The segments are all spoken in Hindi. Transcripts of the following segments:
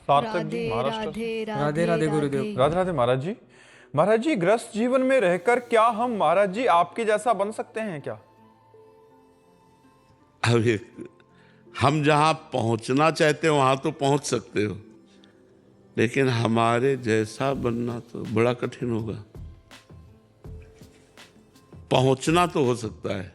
सार्थक जी, राधे महाराष्ट्र राधे से। राधे राधे गुरुदेव। राधे राधे महाराज जी। महाराज जी, ग्रस्त जीवन में रहकर क्या हम महाराज जी आपके जैसा बन सकते हैं क्या? अब हम जहां पहुंचना चाहते हो वहां तो पहुंच सकते हो, लेकिन हमारे जैसा बनना तो बड़ा कठिन होगा। पहुंचना तो हो सकता है।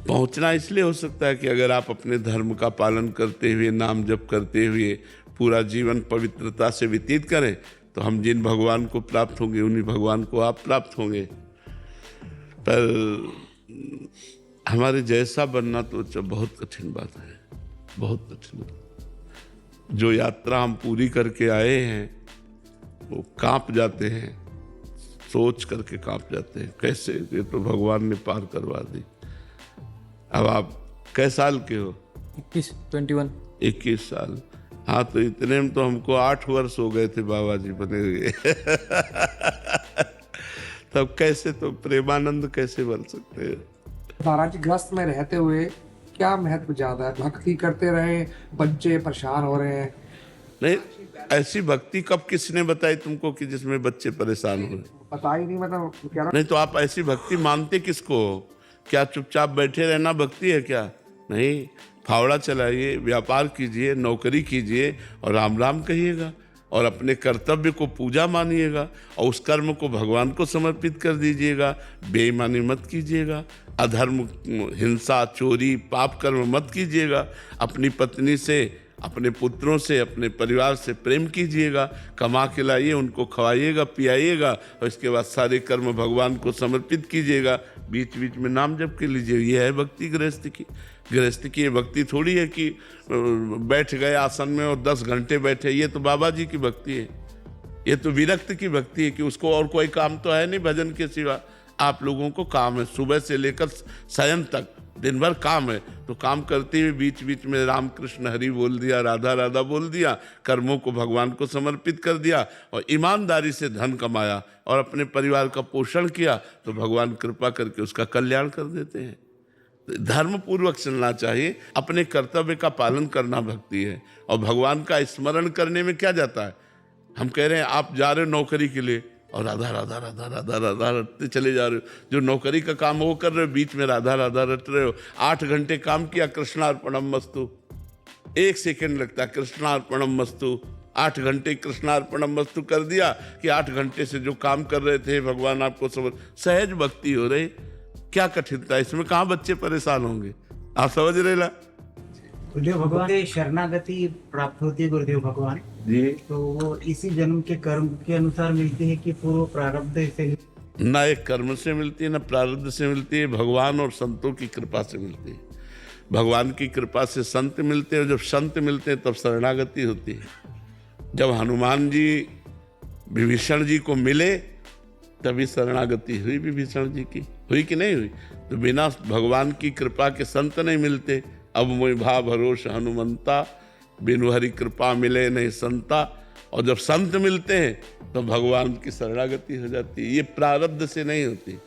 पहुंचना इसलिए हो सकता है कि अगर आप अपने धर्म का पालन करते हुए, नाम जप करते हुए पूरा जीवन पवित्रता से व्यतीत करें, तो हम जिन भगवान को प्राप्त होंगे उन्हीं भगवान को आप प्राप्त होंगे। पर हमारे जैसा बनना तो बहुत कठिन बात है, बहुत कठिन। जो यात्रा हम पूरी करके आए हैं वो कांप जाते हैं, सोच करके कांप जाते हैं, कैसे ये तो भगवान ने पार करवा दी। अब आप कै साल के हो? 21 साल। हाँ, तो इतने में तो हमको 8 वर्ष हो गए थे बाबा जी बने हुए। तब कैसे तो प्रेमानंद कैसे बन सकते हैं? महाराज, ग्रस्त में रहते हुए क्या महत्व ज्यादा है? भक्ति करते रहे, बच्चे परेशान हो रहे हैं। नहीं, ऐसी भक्ति कब किसने बताई तुमको कि जिसमें बच्चे परेशान हो? पता ही नहीं, मतलब कह रहा। नहीं तो आप ऐसी भक्ति मानते किसको हो? क्या चुपचाप बैठे रहना भक्ति है क्या? नहीं, फावड़ा चलाइए, व्यापार कीजिए, नौकरी कीजिए और राम राम कहिएगा और अपने कर्तव्य को पूजा मानिएगा और उस कर्म को भगवान को समर्पित कर दीजिएगा। बेईमानी मत कीजिएगा, अधर्म, हिंसा, चोरी, पाप कर्म मत कीजिएगा। अपनी पत्नी से, अपने पुत्रों से, अपने परिवार से प्रेम कीजिएगा, कमा के लाइए, उनको खवाइएगा, पियाइएगा और इसके बाद सारे कर्म भगवान को समर्पित कीजिएगा। बीच बीच में नाम जप के लीजिए। ये है भक्ति गृहस्थ की। गृहस्थ की ये भक्ति थोड़ी है कि बैठ गए आसन में और 10 घंटे बैठे। ये तो बाबा जी की भक्ति है, ये तो विरक्त की भक्ति है कि उसको और कोई काम तो है नहीं भजन के सिवा। आप लोगों को काम है, सुबह से लेकर शयन तक दिन भर काम है, तो काम करते हुए बीच बीच में राम कृष्ण हरि बोल दिया, राधा राधा बोल दिया, कर्मों को भगवान को समर्पित कर दिया और ईमानदारी से धन कमाया और अपने परिवार का पोषण किया, तो भगवान कृपा करके उसका कल्याण कर देते हैं। धर्म पूर्वक चलना चाहिए, अपने कर्तव्य का पालन करना भक्ति है। और भगवान का स्मरण करने में क्या जाता है? हम कह रहे हैं आप जा रहे हो नौकरी के लिए और राधा राधा राधा राधा राधा रटते चले जा रहे हो। जो नौकरी का काम वो कर रहे हो, बीच में राधा राधा रट रहे हो। 8 घंटे काम किया, कृष्णार्पणम मस्तु, 1 सेकंड लगता है कृष्णार्पणम मस्तु। 8 घंटे कृष्णार्पणम मस्तु कर दिया कि 8 घंटे से जो काम कर रहे थे भगवान आपको समझ, सहज भक्ति हो रही। क्या कठिनता है इसमें? कहाँ बच्चे परेशान होंगे? आप समझ रहे ना? गुरुदेव भगवान से शरणागति प्राप्त होती है गुरुदेव भगवान जी, तो वो इसी जन्म के कर्म के अनुसार मिलती है कि पूर्व प्रारब्ध से? ना एक कर्म से मिलती है, ना प्रारब्ध से मिलती है, भगवान और संतों की कृपा से मिलती है। भगवान की कृपा से संत मिलते हैं, जब संत मिलते हैं तब शरणागति होती है। जब हनुमान जी विभीषण जी को मिले तभी शरणागति हुई विभीषण जी की, हुई कि नहीं हुई? तो बिना भगवान की कृपा के संत नहीं मिलते। अब मोहि भा भरोस हनुमंता, बिनु हरि कृपा मिले नहीं संता। और जब संत मिलते हैं तो भगवान की शरणागति हो जाती है। ये प्रारब्ध से नहीं होती,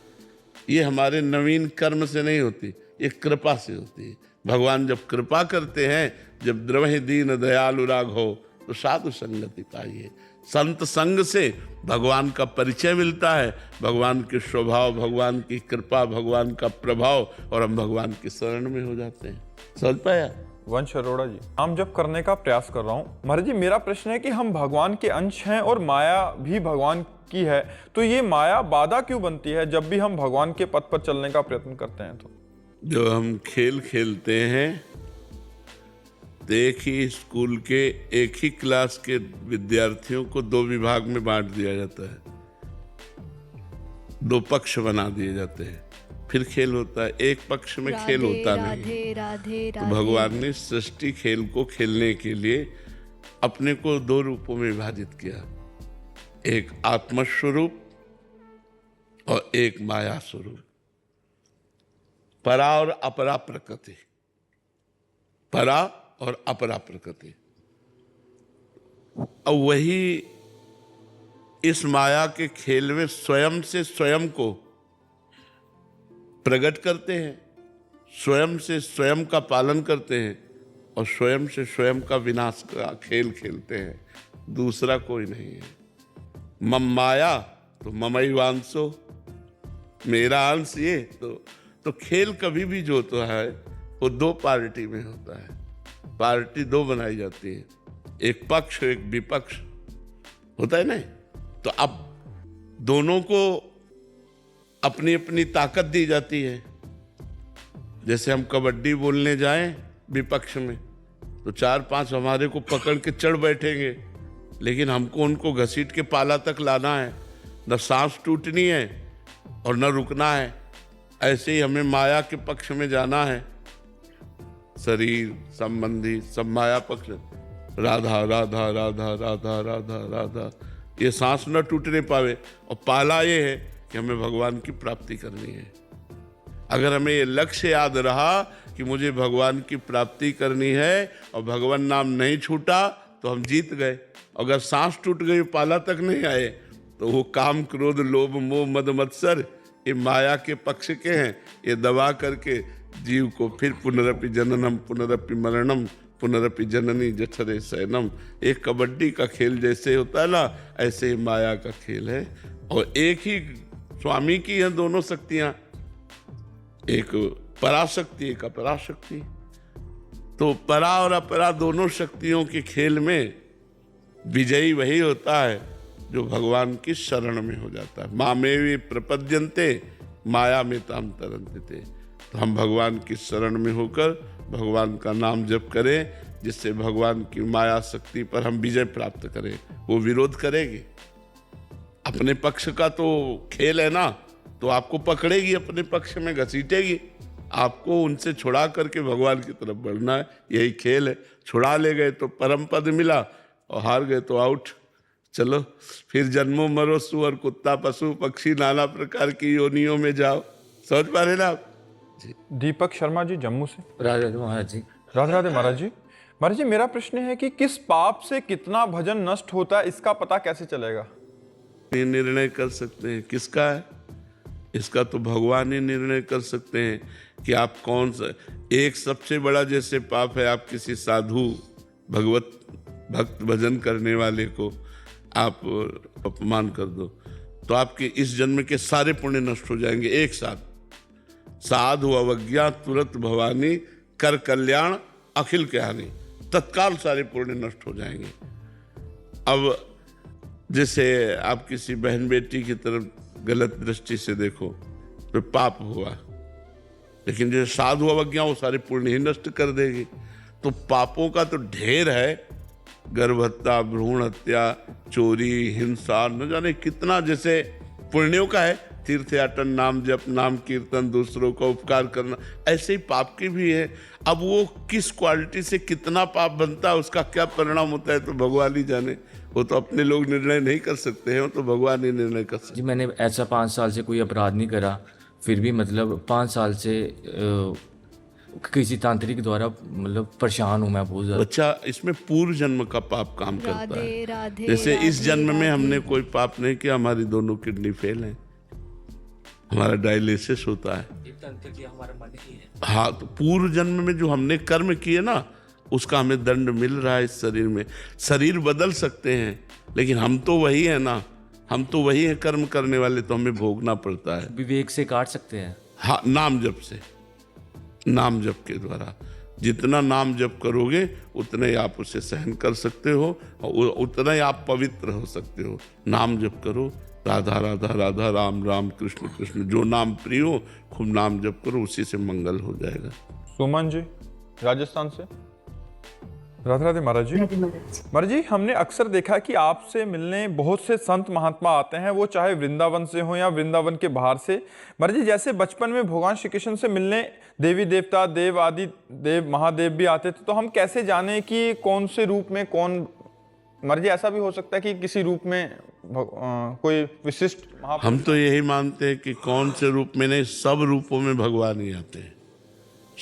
ये हमारे नवीन कर्म से नहीं होती, ये कृपा से होती है। भगवान जब कृपा करते हैं, जब द्रवहि दीन दयालु राघो, तो साधु संगति पाइए। संत संग से भगवान का परिचय मिलता है, भगवान के स्वभाव, भगवान की कृपा, भगवान का प्रभाव, और हम भगवान की शरण में हो जाते हैं। समझ पाया? वंश अरोड़ा जी, नाम जप करने का प्रयास कर रहा हूँ। महाराज जी, मेरा प्रश्न है कि हम भगवान के अंश हैं और माया भी भगवान की है, तो ये माया बाधा क्यों बनती है जब भी हम भगवान के पथ पर चलने का प्रयत्न करते हैं? तो जो हम खेल खेलते हैं, तो एक ही स्कूल के एक ही क्लास के विद्यार्थियों को 2 विभाग में बांट दिया जाता है, 2 पक्ष बना दिए जाते हैं, फिर खेल होता है। एक पक्ष में खेल होता नहीं। तो भगवान ने सृष्टि खेल को खेलने के लिए अपने को 2 रूपों में विभाजित किया, एक आत्मस्वरूप और एक माया स्वरूप, परा और अपरा प्रकृति, परा और अपरा प्रकृति। और वही इस माया के खेल में स्वयं से स्वयं को प्रकट करते हैं, स्वयं से स्वयं का पालन करते हैं और स्वयं से स्वयं का विनाश का खेल खेलते हैं, दूसरा कोई नहीं है। मम माया तो ममैवांशो, मेरा अंश ये। तो खेल कभी भी जो तो है वो दो पार्टी में होता है, पार्टी दो बनाई जाती है, एक पक्ष एक विपक्ष होता है ना। तो अब दोनों को अपनी अपनी ताकत दी जाती है। जैसे हम कबड्डी बोलने जाएं विपक्ष में तो 4-5 हमारे को पकड़ के चढ़ बैठेंगे, लेकिन हमको उनको घसीट के पाला तक लाना है, न सांस टूटनी है और न रुकना है। ऐसे ही हमें माया के पक्ष में जाना है, शरीर संबंधी सब माया पक्ष, राधा राधा राधा राधा राधा राधा, ये सांस न टूटने पावे। और पाला ये है कि हमें भगवान की प्राप्ति करनी है। अगर हमें ये लक्ष्य याद रहा कि मुझे भगवान की प्राप्ति करनी है और भगवान नाम नहीं छूटा तो हम जीत गए। अगर सांस टूट गई, पाला तक नहीं आए, तो वो काम क्रोध लोभ मोह मद मत्सर ये माया के पक्ष के हैं। ये दबा करके जीव को फिर पुनरपि जननम पुनरपि मरणम पुनरपि जननी जठरे शयनम, एक कबड्डी का खेल जैसे होता है ना, ऐसे ही माया का खेल है। और एक ही स्वामी की है दोनों शक्तियां, एक पराशक्ति एक अपराशक्ति। तो परा और अपरा दोनों शक्तियों के खेल में विजयी वही होता है जो भगवान की शरण में हो जाता है। मामेवि प्रपद्यन्ते माया में ताम तरन्ते। तो हम भगवान की शरण में होकर भगवान का नाम जप करें, जिससे भगवान की माया शक्ति पर हम विजय प्राप्त करें। वो विरोध करेगी, अपने पक्ष का तो खेल है ना, तो आपको पकड़ेगी, अपने पक्ष में घसीटेगी, आपको उनसे छुड़ा करके भगवान की तरफ बढ़ना है। यही खेल है। छुड़ा ले गए तो परम पद मिला और हार गए तो आउट। चलो फिर जन्मों मरो सुअर कुत्ता पशु पक्षी नाना प्रकार की योनियों में जाओ। समझ पा रहे ना आप? दीपक शर्मा जी जम्मू से। राधे राधे महाराज जी। राधे राधे महाराज जी। महाराज जी, मेरा प्रश्न है कि किस पाप से कितना भजन नष्ट होता है, इसका पता कैसे चलेगा? ये निर्णय कर सकते हैं किसका है, इसका तो भगवान ही निर्णय कर सकते हैं कि आप कौन सा। एक सबसे बड़ा जैसे पाप है, आप किसी साधु भक्त भजन करने वाले को आप अपमान कर दो, तो आपके इस जन्म के सारे पुण्य नष्ट हो जाएंगे एक साथ। साधु अवज्ञा तुरंत भवानी कर कल्याण अखिल के हानि, तत्काल सारे पुण्य नष्ट हो जाएंगे। अब जैसे आप किसी बहन बेटी की तरफ गलत दृष्टि से देखो तो पाप हुआ, लेकिन जैसे साधु अवज्ञा वो सारे पुण्य ही नष्ट कर देगी। तो पापों का तो ढेर है, गर्भ हत्या, भ्रूण हत्या, चोरी, हिंसा, न जाने कितना। जैसे पुण्यों का है तीर्थ याटन, नाम जप, नाम कीर्तन, दूसरों का उपकार करना, ऐसे ही पाप की भी है। अब वो किस क्वालिटी से कितना पाप बनता है, उसका क्या परिणाम होता है, तो भगवान ही जाने। वो तो अपने लोग निर्णय नहीं कर सकते हैं, वो तो भगवान ही निर्णय कर सकते। जी मैंने ऐसा 5 साल से कोई अपराध नहीं करा, फिर भी मतलब 5 साल से किसी तांत्रिक द्वारा मतलब परेशान हूँ मैं बहुत ज़्यादा। बच्चा इसमें पूर्व जन्म का पाप काम करता है। राधे जैसे राधे इस जन्म में राधे। हमने कोई पाप नहीं किया, हमारी दोनों किडनी फेल है, हमारा डायलिसिस होता है। हमारा मन ही है। हाँ, तो पूर्व जन्म में जो हमने कर्म किए ना, उसका हमें दंड मिल रहा है इस शरीर में। शरीर बदल सकते हैं, लेकिन हम तो वही है ना, हम तो वही है कर्म करने वाले, तो हमें भोगना पड़ता है। विवेक से काट सकते हैं। हाँ, नाम जप से, नाम जप के द्वारा जितना नाम जप करोगे उतना ही आप उसे सहन कर सकते हो और उतना ही आप पवित्र हो सकते हो। नाम जप करो, राधा राधा राधा, राम राम कृष्ण कृष्ण, जो नाम प्रिय हो खूब नाम जप करो, उसी से मंगल हो जाएगा। सुमन जी राजस्थान से। राधे राधे महाराज जी। महाराज जी, हमने अक्सर देखा कि आपसे मिलने बहुत से संत महात्मा आते हैं, वो चाहे वृंदावन से हो या वृंदावन के बाहर से। महाराज जी, जैसे बचपन में भगवान श्री कृष्ण से मिलने देवी देवता, देव आदि देव महादेव भी आते थे, तो हम कैसे जाने कि कौन से रूप में कौन? महाराज जी, ऐसा भी हो सकता है कि किसी रूप में कोई विशिष्ट हम तो यही मानते हैं कि कौन से रूप में नहीं, सब रूपों में भगवान ही आते हैं,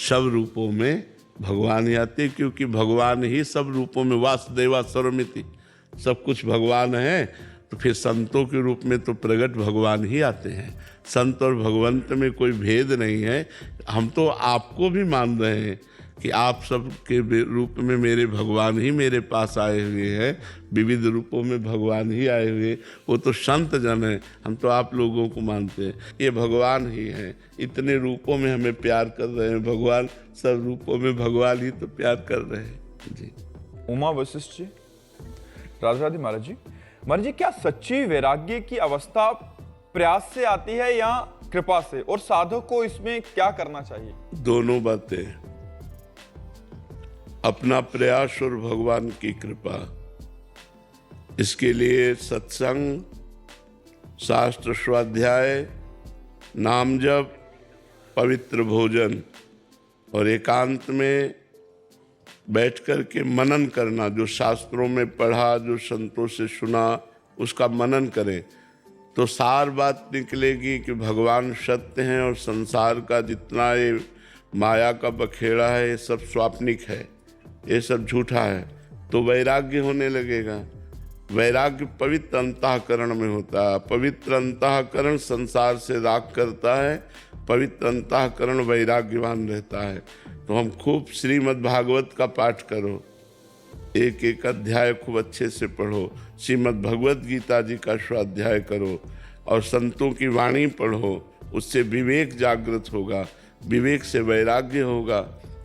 सब रूपों में भगवान ही आते हैं, क्योंकि भगवान ही सब रूपों में वासुदेवा सर्वमिति, सब कुछ भगवान है। तो फिर संतों के रूप में तो प्रगट भगवान ही आते हैं। संत और भगवंत में कोई भेद नहीं है। हम तो आपको भी मान रहे हैं कि आप सब के रूप में मेरे भगवान ही मेरे पास आए हुए हैं, विविध रूपों में भगवान ही आए हुए। वो तो संत जन है, हम तो आप लोगों को मानते हैं, ये भगवान ही हैं। इतने रूपों में हमें प्यार कर रहे हैं भगवान, सब रूपों में भगवान ही तो प्यार कर रहे हैं जी। उमा वशिष्ठ जी, राधे राधे महाराज जी। महाराज जी, क्या सच्ची वैराग्य की अवस्था प्रयास से आती है या कृपा से, और साधक को इसमें क्या करना चाहिए? दोनों बातें, अपना प्रयास और भगवान की कृपा। इसके लिए सत्संग, शास्त्र स्वाध्याय, नाम जप, पवित्र भोजन और एकांत में बैठ कर के मनन करना। जो शास्त्रों में पढ़ा, जो संतों से सुना, उसका मनन करें तो सार बात निकलेगी कि भगवान सत्य हैं और संसार का जितना ये माया का बखेड़ा है ये सब स्वाप्निक है, ये सब झूठा है। तो वैराग्य होने लगेगा। वैराग्य पवित्र अंतःकरण में होता है। पवित्र अंतःकरण संसार से राग करता है, पवित्र अंतःकरण वैराग्यवान रहता है। तो हम खूब श्रीमद् भागवत का पाठ करो, एक एक अध्याय खूब अच्छे से पढ़ो, श्रीमद् भगवत गीता जी का स्वाध्याय करो और संतों की वाणी पढ़ो। उससे विवेक जागृत होगा, विवेक से वैराग्य होगा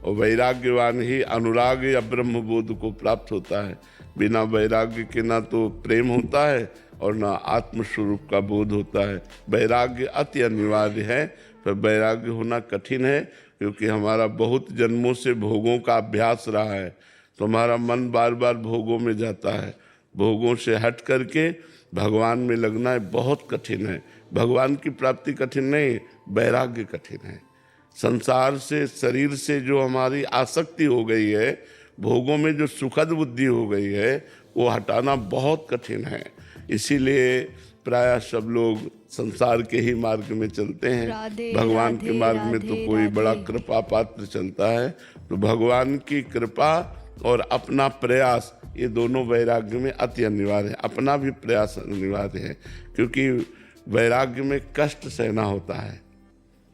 और वैराग्यवान ही अनुराग या ब्रह्म बोध को प्राप्त होता है। बिना वैराग्य के ना तो प्रेम होता है और ना आत्मस्वरूप का बोध होता है। वैराग्य अति अनिवार्य है, पर वैराग्य होना कठिन है क्योंकि हमारा बहुत जन्मों से भोगों का अभ्यास रहा है। तो हमारा मन बार बार भोगों में जाता है। भोगों से हट करके भगवान में लगना है बहुत कठिन है। भगवान की प्राप्ति कठिन नहीं, वैराग्य कठिन है। संसार से, शरीर से जो हमारी आसक्ति हो गई है, भोगों में जो सुखद बुद्धि हो गई है, वो हटाना बहुत कठिन है। इसीलिए प्रायः सब लोग संसार के ही मार्ग में चलते हैं। भगवान के मार्ग में तो कोई बड़ा कृपा पात्र चलता है। तो भगवान की कृपा और अपना प्रयास, ये दोनों वैराग्य में अति अनिवार्य है। अपना भी प्रयास अनिवार्य है क्योंकि वैराग्य में कष्ट सहना होता है।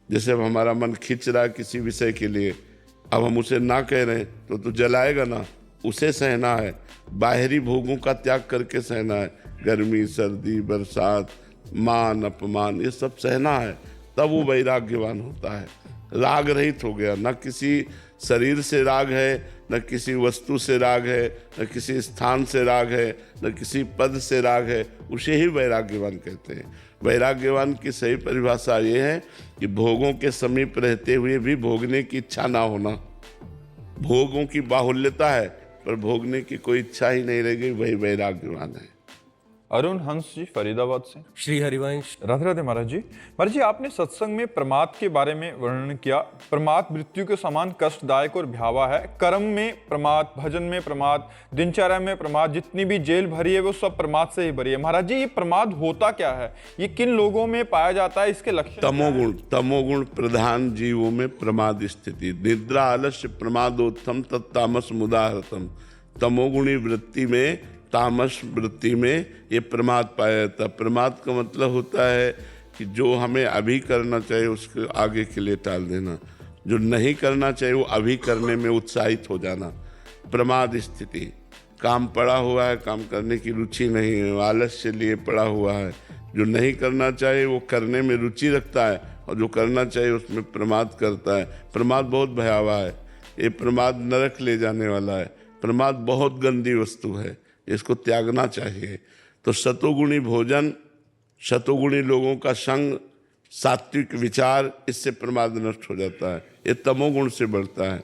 जैसे अब हमारा मन खिंच रहा है किसी विषय के लिए, अब हम उसे ना कह रहे हैं तो जलाएगा ना, उसे सहना है। बाहरी भोगों का त्याग करके सहना है। गर्मी, सर्दी, बरसात, मान अपमान, ये सब सहना है, तब वो वैराग्यवान होता है। राग रहित हो गया, न किसी शरीर से राग है, न किसी वस्तु से राग है, न किसी स्थान से राग है, न किसी पद से राग है, उसे ही वैराग्यवान कहते हैं। वैराग्यवान की सही परिभाषा ये है कि भोगों के समीप रहते हुए भी भोगने की इच्छा ना होना। भोगों की बाहुल्यता है पर भोगने की कोई इच्छा ही नहीं रह गई, वही वैराग्यवान है। अरुण हंस जी, फरीदाबाद से। श्री हरिवंश। राधे राधे महाराज जी। महाराज जी, आपने सत्संग में प्रमाद के बारे में वर्णन किया। प्रमाद मृत्यु के समान कष्टदायक और भयावह है। कर्म में प्रमाद, भजन में प्रमाद, दिनचर्या में प्रमाद, जितनी भी जेल भरी है वो सब प्रमाद से ही भरी है। महाराज जी, ये प्रमाद होता क्या है? ये किन लोगों में पाया जाता है? इसके लक्षण? तमोगुण प्रधान जीवों में प्रमाद स्थिति। निद्रा आलस्य प्रमादोत्थम तत्तामस मुदाहरतम। तमोगुणी वृत्ति में, तामस वृत्ति में ये प्रमाद पाया जाता है। प्रमाद का मतलब होता है कि जो हमें अभी करना चाहिए उसके आगे के लिए टाल देना, जो नहीं करना चाहिए वो अभी करने में उत्साहित हो जाना, प्रमाद स्थिति। काम पड़ा हुआ है, काम करने की रुचि नहीं है, आलस्य लिए पड़ा हुआ है। जो नहीं करना चाहिए वो करने में रुचि रखता है और जो करना चाहिए उसमें प्रमाद करता है। प्रमाद बहुत भयावह है। ये प्रमाद नरक ले जाने वाला है। प्रमाद बहुत गंदी वस्तु है, इसको त्यागना चाहिए। तो सतोगुणी भोजन, सतोगुणी लोगों का संग, सात्विक विचार, इससे प्रमाद नष्ट हो जाता है। ये तमोगुण से बढ़ता है।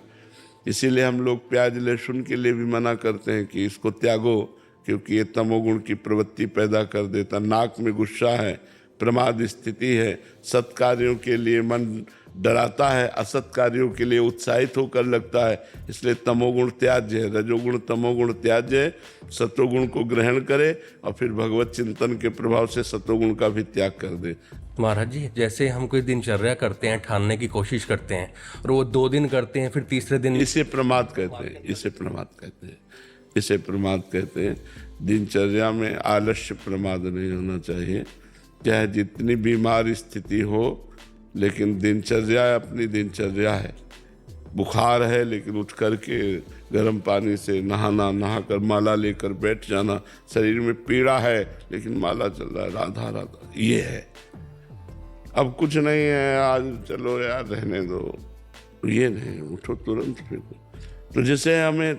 इसीलिए हम लोग प्याज लहसुन के लिए भी मना करते हैं कि इसको त्यागो, क्योंकि ये तमोगुण की प्रवृत्ति पैदा कर देता। नाक में गुस्सा है, प्रमाद स्थिति है। सत्कार्यों के लिए मन डराता है, असत कार्यों के लिए उत्साहित होकर लगता है। इसलिए तमोगुण त्याज्य है, रजोगुण तमोगुण त्याज्य है। सतोगुण को ग्रहण करे और फिर भगवत चिंतन के प्रभाव से सतोगुण का भी त्याग कर दे। महाराज जी, जैसे हम कोई दिनचर्या करते हैं, ठानने की कोशिश करते हैं और वो 2 दिन करते हैं, फिर तीसरे दिन इसे प्रमाद कहते हैं। इसे प्रमाद कहते हैं। इसे प्रमाद कहते हैं। दिनचर्या में आलस्य प्रमाद नहीं होना चाहिए। चाहे जितनी बीमार स्थिति हो, लेकिन दिनचर्या अपनी दिनचर्या है। बुखार है लेकिन उठ करके गर्म पानी से नहाना, नहा कर माला लेकर बैठ जाना, शरीर में पीड़ा है लेकिन माला चल रहा है, राधा राधा, ये है। अब कुछ नहीं है, आज चलो यार रहने दो, ये नहीं, उठो तुरंत फिर। तो जैसे हमें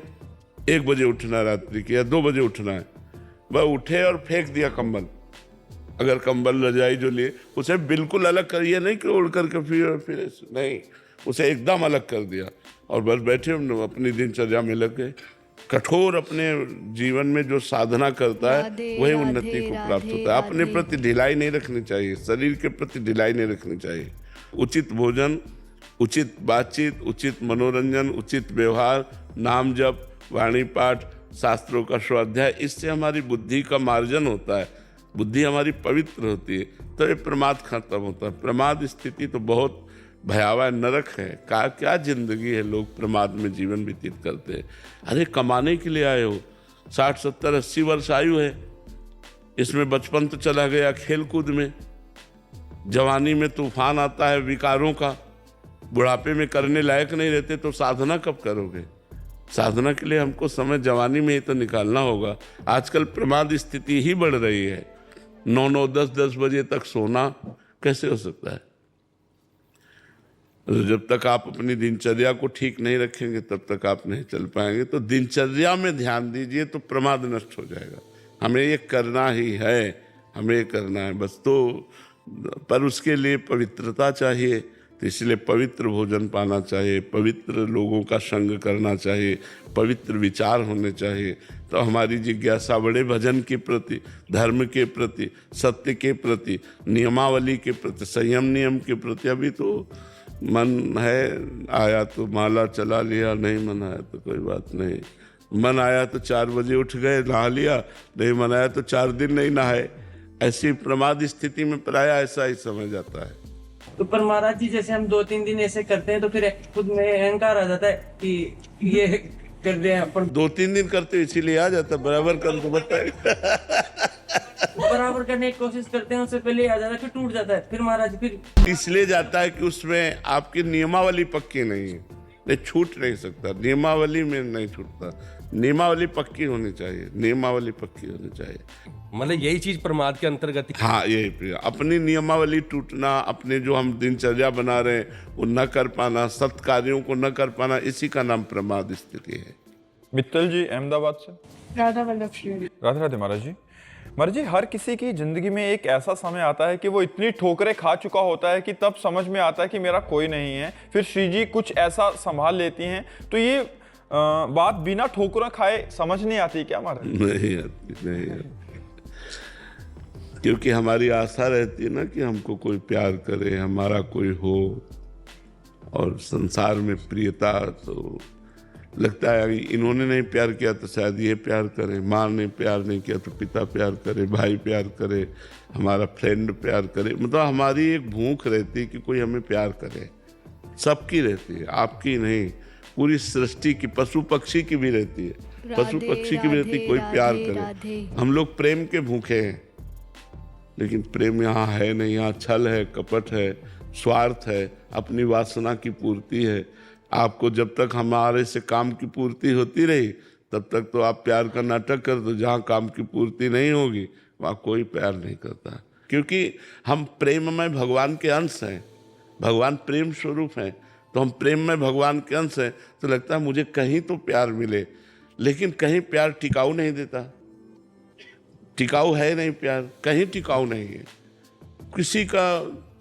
1 बजे उठना है रात्रि के या 2 बजे उठना है, वह उठे और फेंक दिया कंबल, अगर कंबल रजाई जो लिए उसे बिल्कुल अलग करिए, नहीं कि उड़ करके फिर नहीं, उसे एकदम अलग कर दिया और बस बैठे अपनी दिनचर्या में लग गए। कठोर अपने जीवन में जो साधना करता है वही उन्नति को प्राप्त होता है। अपने प्रति ढिलाई नहीं रखनी चाहिए, शरीर के प्रति ढिलाई नहीं रखनी चाहिए। उचित भोजन, उचित बातचीत, उचित मनोरंजन, उचित व्यवहार, नाम जप, वाणी पाठ, शास्त्रों का स्वाध्याय, इससे हमारी बुद्धि का मार्जन होता है, बुद्धि हमारी पवित्र होती है, तो ये प्रमाद खत्म होता है। प्रमाद स्थिति तो बहुत भयावह नरक है। क्या जिंदगी है, लोग प्रमाद में जीवन व्यतीत करते हैं। अरे कमाने के लिए आए हो, 60, 70, 80 वर्ष आयु है, इसमें बचपन तो चला गया खेल कूद में, जवानी में तूफान आता है विकारों का, बुढ़ापे में करने लायक नहीं रहते, तो साधना कब करोगे? साधना के लिए हमको समय जवानी में ही तो निकालना होगा। आजकल प्रमाद स्थिति ही बढ़ रही है। 9, 10 बजे तक सोना कैसे हो सकता है? जब तक आप अपनी दिनचर्या को ठीक नहीं रखेंगे तब तक आप नहीं चल पाएंगे। तो दिनचर्या में ध्यान दीजिए तो प्रमाद नष्ट हो जाएगा। हमें ये करना ही है, हमें ये करना है बस। तो पर उसके लिए पवित्रता चाहिए, तो इसलिए पवित्र भोजन पाना चाहिए, पवित्र लोगों का संग करना चाहिए, पवित्र विचार होने चाहिए। तो हमारी जिज्ञासा बड़े भजन के प्रति, धर्म के प्रति, सत्य के प्रति, नियमावली के प्रति, संयम नियम के प्रति। अभी तो मन है, आया तो माला चला लिया, नहीं मन आया तो कोई बात नहीं। मन आया तो 4 बजे उठ गए, नहा लिया, नहीं मन आया तो 4 दिन नहीं नहाए। ऐसी प्रमाद स्थिति में प्राय ऐसा ही समझ जाता है। तो पर महाराज जी, जैसे हम 2-3 दिन ऐसे करते हैं तो फिर खुद में अहंकार आ जाता है कि ये कर रहे हैं अपन। 2-3 दिन करते हो इसीलिए आ जाता है, बराबर कर तो बताएगा। बराबर करने की कोशिश करते हैं, उससे पहले आ जाता है, फिर टूट जाता है। फिर महाराज फिर इसलिए जाता है कि उसमें आपकी नियमावली पक्की नहीं है, नहीं छूट नहीं सकता, नियमावली में नहीं छूटता। नियमावली पक्की होनी चाहिए, नियमावली पक्की होनी चाहिए। मतलब यही चीज प्रमाद के अंतर्गत ही। हाँ, यही अपनी नियमावली टूटना, अपने जो हम दिनचर्या बना रहे हैं वो न कर पाना, सत्कार्यों को न कर पाना, इसी का नाम प्रमाद स्थिति है। मित्तल जी अहमदाबाद से। राधा वल्लभ श्री। राधे राधे महाराज जी। महाराज जी, हर किसी की जिंदगी में एक ऐसा समय आता है कि वो इतनी ठोकरें खा चुका होता है कि तब समझ में आता है कि मेरा कोई नहीं है। फिर श्री जी कुछ ऐसा संभाल लेती हैं, तो ये बात बिना ठोकरें खाए समझ नहीं आती क्या महाराज? नहीं आती। क्योंकि हमारी आशा रहती है ना कि हमको कोई प्यार करे, हमारा कोई हो, और संसार में प्रियता, तो लगता है इन्होंने नहीं प्यार किया तो शायद ये प्यार करे, माँ ने प्यार नहीं किया तो पिता प्यार करे, भाई प्यार करे, हमारा फ्रेंड प्यार करे। मतलब हमारी एक भूख रहती है कि कोई हमें प्यार करे, सबकी रहती है, आपकी नहीं, पूरी सृष्टि की, पशु पक्षी की भी रहती है, पशु पक्षी की भी रहती है, कोई प्यार करे। हम लोग प्रेम के भूखे हैं, लेकिन प्रेम यहाँ है नहीं। यहाँ छल है, कपट है, स्वार्थ है, अपनी वासना की पूर्ति है। आपको जब तक हमारे से काम की पूर्ति होती रही तब तक तो आप प्यार का नाटक कर दो। जहाँ काम की पूर्ति नहीं होगी वहाँ कोई प्यार नहीं करता, क्योंकि हम प्रेममय भगवान के अंश हैं। भगवान प्रेम स्वरूप हैं, तो हम प्रेम में भगवान के अंश हैं। तो लगता है मुझे कहीं तो प्यार मिले, लेकिन कहीं प्यार टिकाऊ नहीं देता, टिकाऊ है नहीं प्यार, कहीं टिकाऊ नहीं है। किसी का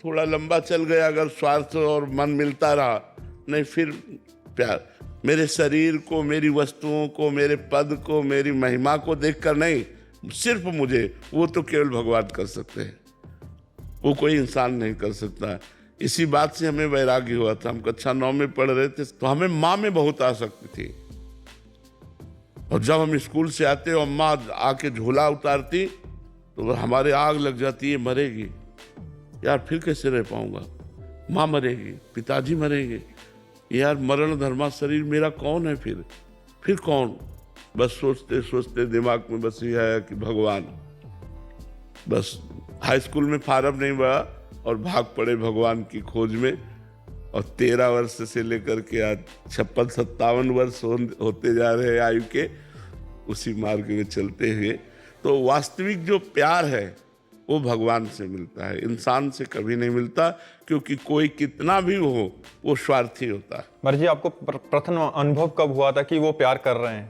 थोड़ा लंबा चल गया अगर स्वार्थ और मन मिलता रहा, नहीं फिर प्यार मेरे शरीर को, मेरी वस्तुओं को, मेरे पद को, मेरी महिमा को देखकर नहीं, सिर्फ मुझे, वो तो केवल भगवान कर सकते हैं, वो कोई इंसान नहीं कर सकता। इसी बात से हमें वैराग्य हुआ था। हम कक्षा 9 में पढ़ रहे थे तो हमें माँ में बहुत आसक्ति थी, और जब हम स्कूल से आते और माँ आके झोला उतारती तो हमारे आग लग जाती है, मरेगी यार, फिर कैसे रह पाऊंगा, माँ मरेगी, पिताजी मरेंगे, यार मरण धर्मा शरीर मेरा कौन है, फिर कौन। बस सोचते सोचते दिमाग में बस ये आया कि भगवान। बस हाई स्कूल में फार्म नहीं भरा और भाग पड़े भगवान की खोज में, और 13 वर्ष से लेकर के आज 56-57 वर्ष होते जा रहे हैं आयु के, उसी मार्ग में चलते हुए। तो वास्तविक जो प्यार है वो भगवान से मिलता है, इंसान से कभी नहीं मिलता, क्योंकि कोई कितना भी हो वो स्वार्थी होता है। महाराज जी, आपको प्रथम अनुभव कब हुआ था कि वो प्यार कर रहे हैं?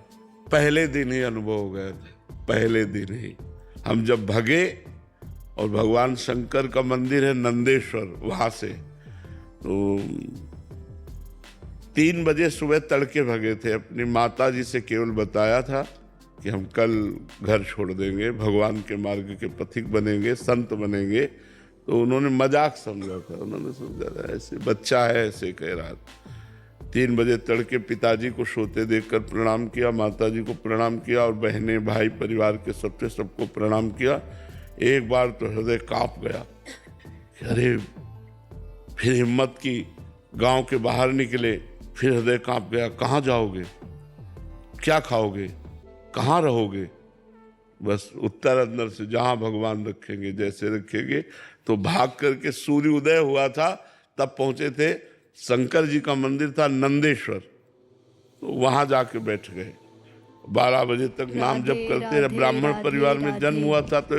पहले दिन ही अनुभव हो गया था, पहले दिन ही। हम जब भगे, और भगवान शंकर का मंदिर है नंदेश्वर, वहाँ से तो 3 बजे सुबह तड़के भगे थे। अपनी माता जी से केवल बताया था कि हम कल घर छोड़ देंगे, भगवान के मार्ग के पथिक बनेंगे, संत बनेंगे। तो उन्होंने मजाक समझा था, उन्होंने समझा था ऐसे बच्चा है, ऐसे कह रहा था। 3 बजे तड़के पिताजी को सोते देखकर प्रणाम किया, माताजी को प्रणाम किया, और बहनें भाई परिवार के सबको प्रणाम किया। एक बार तो हृदय कांप गया, अरे फिर हिम्मत की, गांव के बाहर निकले, फिर हृदय कांप गया, कहाँ जाओगे, क्या खाओगे, कहाँ रहोगे? बस उत्तर अंदर से, जहाँ भगवान रखेंगे, जैसे रखेंगे। तो भाग करके सूर्य उदय हुआ था तब पहुंचे थे, शंकर जी का मंदिर था नंदेश्वर, तो वहां जाके बैठ गए। 12 बजे तक नाम जप करते रहे। ब्राह्मण परिवार में जन्म हुआ था तो